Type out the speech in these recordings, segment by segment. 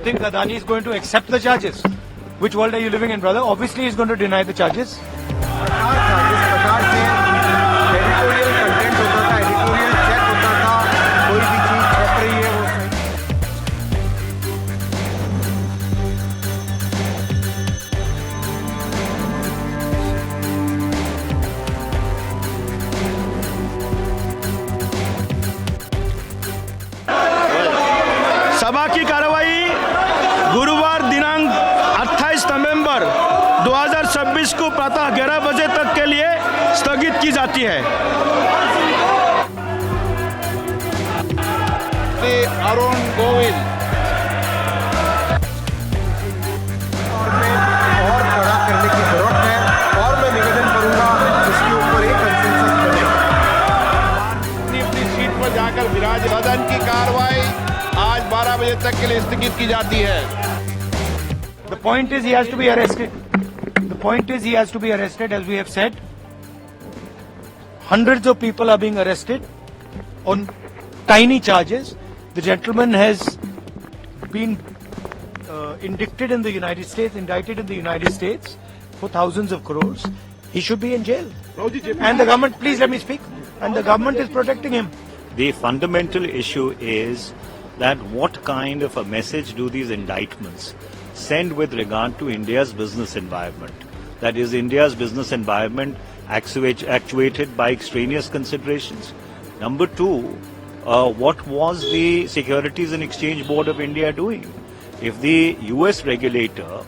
think Adani is going to accept the charges? Which world are you living in, brother? Obviously, he's going to deny the charges. जिस प्रकार से editorial content होता था, editorial check होता था, कोई भी चीज छप रही है वो सभा की कार्रवाई गुरुवार दिनांक 28 नवंबर 2026 को प्रातः 11 बजे तक के लिए स्थगित की जाती है। अरुण गोविल और कड़ा करने की जरूरत है और मैं निवेदन करूंगा इसके ऊपर एक कंसेंसस बने। अपनी सीट पर जाकर विराज। सदन की कार्रवाई आज 12 बजे तक के लिए स्थगित की जाती है। The point is he has to be arrested. The point is he has to be arrested, as we have said. Hundreds of people are being arrested on tiny charges. The gentleman has been indicted in the United States for thousands of crores. He should be in jail. And the government, please let me speak. And the government is protecting him. The fundamental issue is that what kind of a message do these indictments send with regard to India's business environment? That is, India's business environment actuated by extraneous considerations. Number two, what was the Securities and Exchange Board of India doing? If the US regulator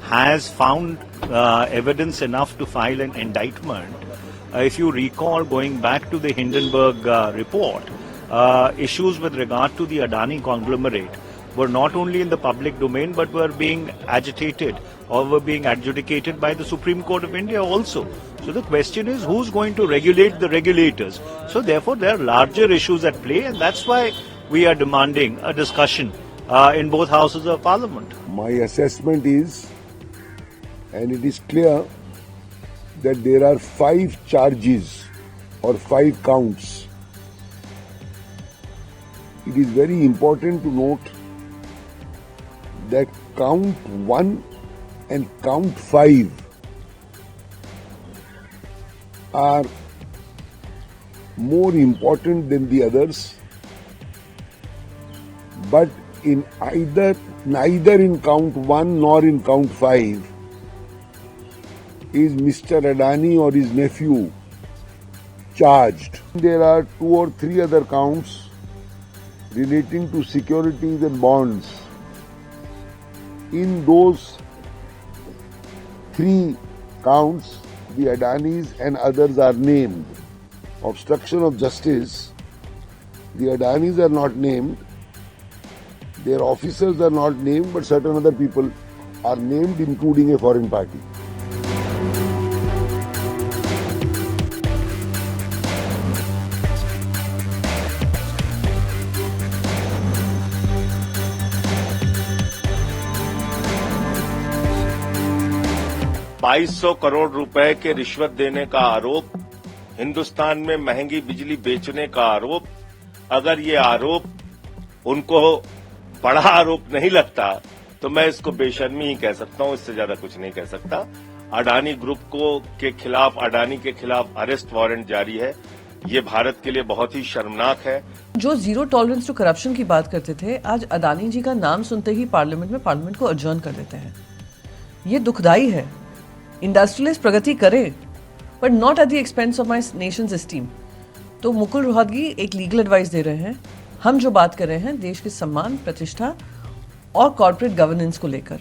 has found evidence enough to file an indictment, if you recall going back to the Hindenburg report, issues with regard to the Adani conglomerate were not only in the public domain but were being agitated or were being adjudicated by the Supreme Court of India also. So the question is, who's going to regulate the regulators? So therefore there are larger issues at play, and that's why we are demanding a discussion in both houses of parliament. My assessment is, and it is clear, that there are 5 charges or 5 counts. It is very important to note that count 1 and count 5 are more important than the others, but in neither in count 1 nor in count 5 is Mr. Adani or his nephew charged. There are 2 or 3 other counts relating to securities and bonds. In those 3 counts, the Adanis and others are named. Obstruction of justice, the Adanis are not named, their officers are not named, but certain other people are named, including a foreign party. ₹2200 crore रुपए के रिश्वत देने का आरोप, हिंदुस्तान में महंगी बिजली बेचने का आरोप। अगर ये आरोप उनको बड़ा आरोप नहीं लगता तो मैं इसको बेशर्मी ही कह सकता हूं, इससे ज्यादा कुछ नहीं कह सकता। अडानी ग्रुप के खिलाफ, अडानी के खिलाफ अरेस्ट वारंट जारी है। ये भारत के लिए बहुत ही शर्मनाक है। जो जीरो टॉलरेंस टू करप्शन की बात करते थे, आज अडानी जी का नाम सुनते ही पार्लियामेंट को अडजर्न कर देते हैं। ये दुखदाई है। इंडस्ट्रियलिस्ट प्रगति करे, but not at the expense of my Nations esteem. तो मुकुल रोहतगी एक लीगल एडवाइस दे रहे हैं। हम जो बात कर रहे हैं देश के सम्मान, प्रतिष्ठा और कॉर्पोरेट गवर्नेंस को लेकर।